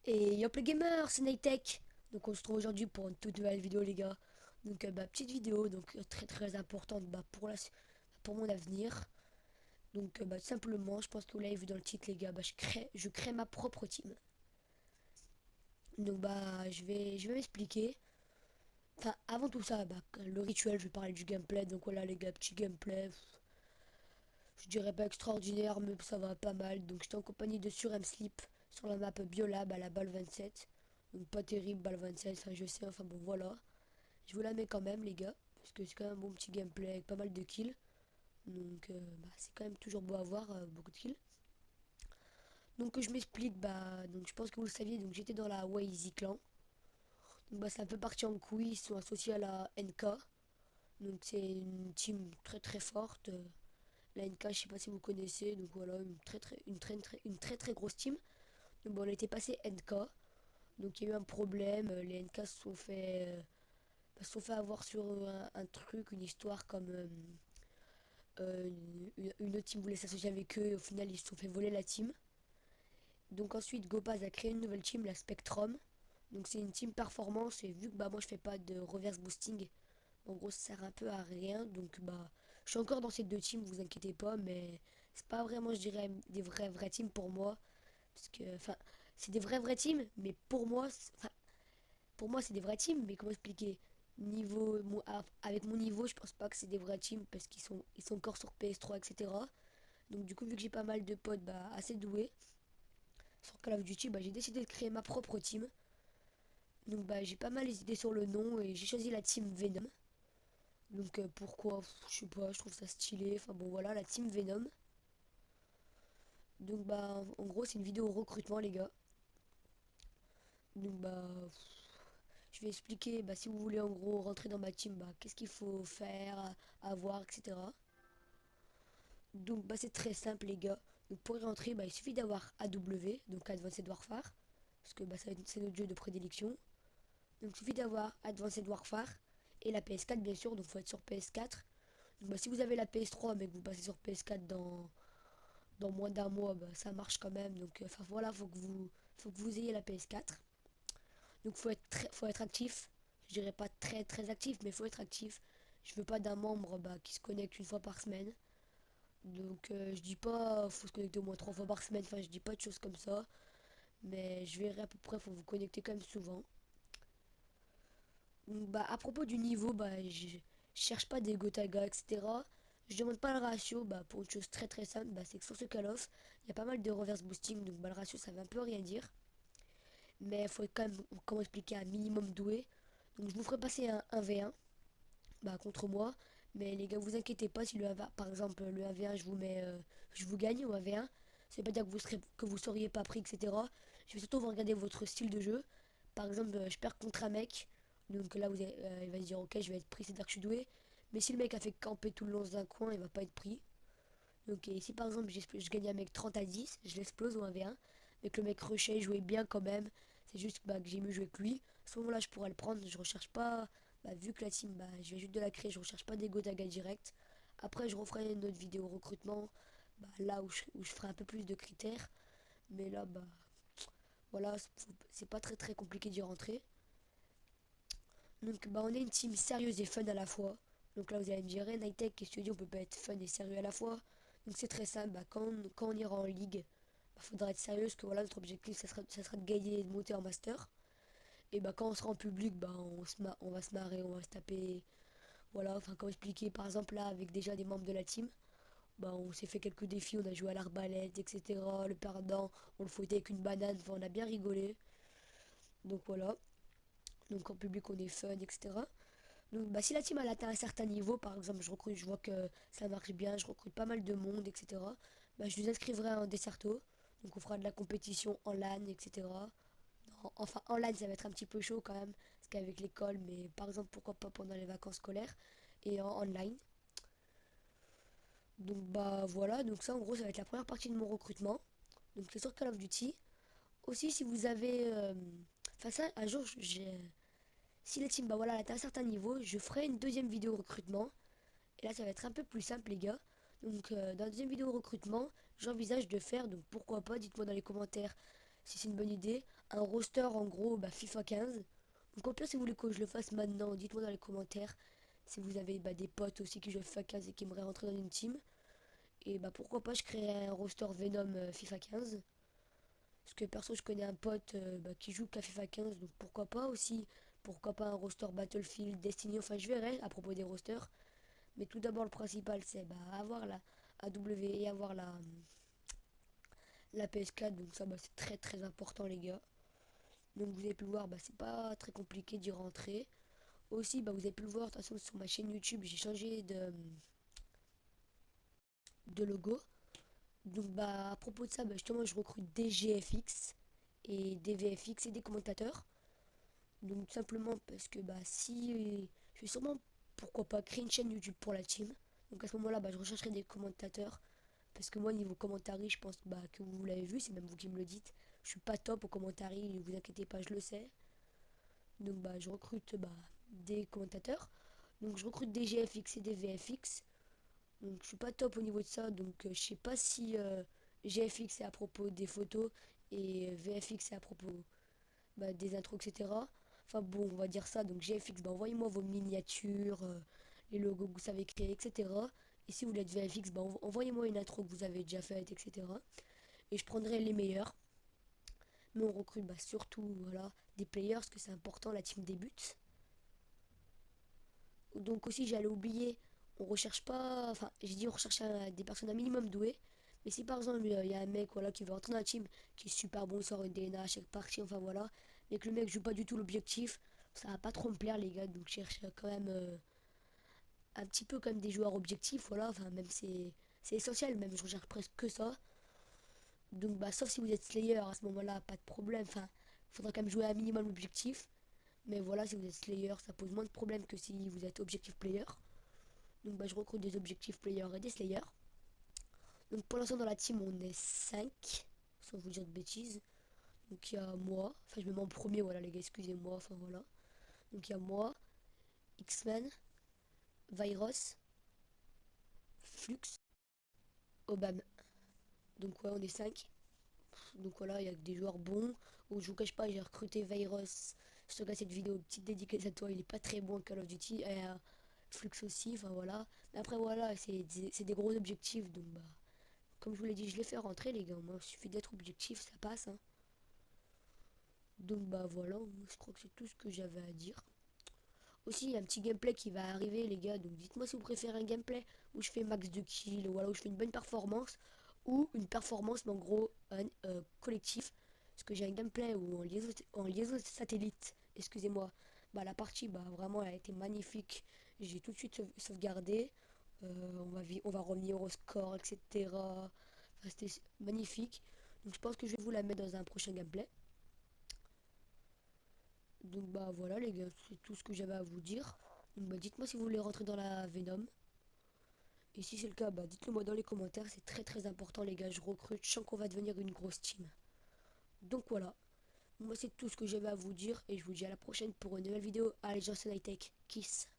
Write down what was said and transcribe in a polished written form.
Et yop les gamers, c'est Nightech. Donc on se trouve aujourd'hui pour une toute nouvelle vidéo les gars. Donc petite vidéo, donc très très importante pour mon avenir. Donc tout simplement, je pense que vous l'avez vu dans le titre les gars, je crée ma propre team. Donc je vais m'expliquer. Enfin avant tout ça, le rituel, je vais parler du gameplay. Donc voilà les gars, petit gameplay. Je dirais pas extraordinaire mais ça va pas mal. Donc j'étais en compagnie de Surmsleep sur la map Biolab à la balle 27. Donc pas terrible balle 27, enfin je sais, enfin bon voilà. Je vous la mets quand même les gars, parce que c'est quand même un bon petit gameplay avec pas mal de kills. Donc c'est quand même toujours beau à voir, beaucoup de kills. Donc je m'explique, donc je pense que vous le saviez, donc j'étais dans la Wazy Clan. Donc c'est un peu parti en couille, ils sont associés à la NK. Donc c'est une team très très forte. La NK, je sais pas si vous connaissez, donc voilà, une très très grosse team. Donc bon, on était passé NK, donc il y a eu un problème, les NK se sont fait avoir sur un truc, une histoire comme une autre team voulait s'associer avec eux et au final ils se sont fait voler la team. Donc ensuite Gopaz a créé une nouvelle team, la Spectrum. Donc c'est une team performance et vu que moi je fais pas de reverse boosting, en gros ça sert un peu à rien. Donc je suis encore dans ces deux teams, vous inquiétez pas, mais c'est pas vraiment je dirais des vrais teams pour moi. Parce que enfin c'est des vrais teams, mais pour moi c'est des vrais teams, mais comment expliquer avec mon niveau, je pense pas que c'est des vrais teams parce qu'ils sont encore sur PS3, etc. Donc du coup, vu que j'ai pas mal de potes assez doués sur Call of Duty, j'ai décidé de créer ma propre team. Donc j'ai pas mal hésité sur le nom et j'ai choisi la team Venom. Donc pourquoi? Je sais pas, je trouve ça stylé. Enfin bon voilà, la team Venom. Donc en gros c'est une vidéo recrutement les gars. Donc je vais expliquer si vous voulez en gros rentrer dans ma team, qu'est-ce qu'il faut faire, avoir, etc. Donc c'est très simple les gars. Donc pour y rentrer, il suffit d'avoir AW, donc Advanced Warfare, parce que c'est notre jeu de prédilection. Donc il suffit d'avoir Advanced Warfare et la PS4 bien sûr, donc il faut être sur PS4. Donc si vous avez la PS3 mais que vous passez sur PS4 dans moins d'un mois, ça marche quand même. Donc enfin voilà, faut que vous ayez la PS4. Donc faut être actif. Je dirais pas très très actif, mais faut être actif. Je veux pas d'un membre qui se connecte une fois par semaine. Donc je dis pas faut se connecter au moins 3 fois par semaine, enfin je dis pas de choses comme ça, mais je verrai à peu près, faut vous connecter quand même souvent. Donc, à propos du niveau, je cherche pas des Gotaga, etc. Je demande pas le ratio, pour une chose très très simple, c'est que sur ce Call of, il y a pas mal de reverse boosting, donc le ratio ça veut un peu rien dire. Mais il faut quand même, comment expliquer, un minimum doué. Donc je vous ferai passer un 1v1 contre moi. Mais les gars, vous inquiétez pas si le 1v1, par exemple le 1v1 je vous gagne au 1v1. Ça veut pas dire que vous seriez pas pris, etc. Je vais surtout vous regarder votre style de jeu. Par exemple, je perds contre un mec. Donc là, il va se dire ok, je vais être pris, c'est-à-dire que je suis doué. Mais si le mec a fait camper tout le long d'un coin, il va pas être pris. Donc si par exemple je gagne un mec 30-10, je l'explose au 1v1. Mais que le mec rushait, jouait bien quand même. C'est juste que j'ai mieux joué que lui. À ce moment-là, je pourrais le prendre. Je recherche pas. Vu que la team, je viens juste de la créer, je recherche pas des Gotaga direct. Après, je referai une autre vidéo recrutement. Là où je ferai un peu plus de critères. Mais là, voilà, c'est pas très très compliqué d'y rentrer. Donc on est une team sérieuse et fun à la fois. Donc là vous allez me dire, Nightech et Studio on peut pas être fun et sérieux à la fois. Donc c'est très simple, quand on ira en ligue, faudra être sérieux parce que voilà notre objectif ça sera de gagner et de monter en master. Et quand on sera en public, on va se marrer, on va se taper. Voilà, enfin comme expliqué par exemple là avec déjà des membres de la team. On s'est fait quelques défis, on a joué à l'arbalète, etc. Le perdant, on le fouettait avec une banane, enfin on a bien rigolé. Donc voilà. Donc en public on est fun, etc. Donc si la team elle atteint un certain niveau, par exemple je recrute, je vois que ça marche bien, je recrute pas mal de monde, etc. Je vous inscrirai en Desserto. Donc on fera de la compétition en LAN, etc. Non, enfin en LAN ça va être un petit peu chaud quand même, parce qu'avec l'école, mais par exemple pourquoi pas pendant les vacances scolaires et en online. Donc voilà, donc ça en gros ça va être la première partie de mon recrutement. Donc c'est sur Call of Duty. Aussi si vous avez... Enfin ça un jour j'ai... Si la team voilà, elle atteint un certain niveau, je ferai une deuxième vidéo recrutement. Et là, ça va être un peu plus simple, les gars. Donc, dans la deuxième vidéo recrutement, j'envisage de faire, donc pourquoi pas, dites-moi dans les commentaires si c'est une bonne idée. Un roster en gros, bah, FIFA 15. Donc au pire, si vous voulez que je le fasse maintenant, dites-moi dans les commentaires. Si vous avez bah, des potes aussi qui jouent à FIFA 15 et qui aimeraient rentrer dans une team. Et bah pourquoi pas, je créerai un roster Venom FIFA 15. Parce que perso, je connais un pote bah, qui joue qu'à FIFA 15, donc pourquoi pas aussi. Pourquoi pas un roster Battlefield, Destiny, enfin je verrai à propos des rosters. Mais tout d'abord, le principal, c'est bah, avoir la AW et avoir la PS4. Donc ça, bah, c'est très très important, les gars. Donc vous avez pu le voir, bah, c'est pas très compliqué d'y rentrer. Aussi, bah, vous avez pu le voir, de toute façon, sur ma chaîne YouTube, j'ai changé de logo. Donc bah, à propos de ça, bah, justement, je recrute des GFX et des VFX et des commentateurs. Donc tout simplement parce que bah, si je vais sûrement, pourquoi pas, créer une chaîne YouTube pour la team. Donc à ce moment-là, bah, je rechercherai des commentateurs. Parce que moi, niveau commentary, je pense bah, que vous l'avez vu, c'est même vous qui me le dites. Je suis pas top au commentary, ne vous inquiétez pas, je le sais. Donc bah, je recrute bah, des commentateurs. Donc je recrute des GFX et des VFX. Donc je suis pas top au niveau de ça. Donc je sais pas si GFX est à propos des photos et VFX est à propos bah, des intros, etc. Enfin bon, on va dire ça. Donc GFX, bah, envoyez-moi vos miniatures, les logos que vous savez créer, etc. Et si vous voulez être VFX, bah, envoyez-moi une intro que vous avez déjà faite, etc. Et je prendrai les meilleurs. Mais on recrute bah, surtout voilà, des players, parce que c'est important, la team débute. Donc aussi, j'allais oublier, on recherche pas, enfin, j'ai dit on recherche des personnes un minimum douées. Mais si par exemple, il y a un mec voilà, qui veut entrer dans la team, qui est super bon, sort une DNA à chaque partie, enfin voilà, mais que le mec joue pas du tout l'objectif, ça va pas trop me plaire les gars, donc je cherche quand même un petit peu comme des joueurs objectifs, voilà, enfin même c'est essentiel, même je recherche presque que ça. Donc bah sauf si vous êtes Slayer, à ce moment-là, pas de problème, enfin, faudra quand même jouer un minimum l'objectif. Mais voilà, si vous êtes Slayer, ça pose moins de problèmes que si vous êtes objectif player. Donc bah, je recrute des objectifs players et des slayers. Donc pour l'instant dans la team on est 5 sans vous dire de bêtises. Donc il y a moi, enfin je me mets en premier, voilà les gars, excusez-moi, enfin voilà. Donc il y a moi, X-Men, Virus, Flux, Obama. Donc ouais on est 5. Donc voilà, il y a des joueurs bons. Ou je vous cache pas, j'ai recruté Virus. Je te regarde cette vidéo, petite dédicace à toi, il est pas très bon à Call of Duty. Et Flux aussi, enfin voilà. Mais après voilà, c'est des gros objectifs, donc bah comme je vous l'ai dit, je les fais rentrer les gars. Moi, il suffit d'être objectif, ça passe. Hein. Donc bah voilà, je crois que c'est tout ce que j'avais à dire. Aussi, il y a un petit gameplay qui va arriver les gars. Donc dites-moi si vous préférez un gameplay où je fais max de kills, voilà, où je fais une bonne performance. Ou une performance, mais en gros, un collectif. Parce que j'ai un gameplay où en liaison satellite, excusez-moi, bah la partie, bah vraiment, elle a été magnifique. J'ai tout de suite sauvegardé. On va revenir au score, etc. Enfin, c'était magnifique. Donc je pense que je vais vous la mettre dans un prochain gameplay. Donc bah voilà les gars, c'est tout ce que j'avais à vous dire. Donc bah dites-moi si vous voulez rentrer dans la Venom. Et si c'est le cas, bah dites-le moi dans les commentaires, c'est très très important les gars, je recrute, je sens qu'on va devenir une grosse team. Donc voilà, moi c'est tout ce que j'avais à vous dire et je vous dis à la prochaine pour une nouvelle vidéo. Allez, Johnson High Tech, kiss.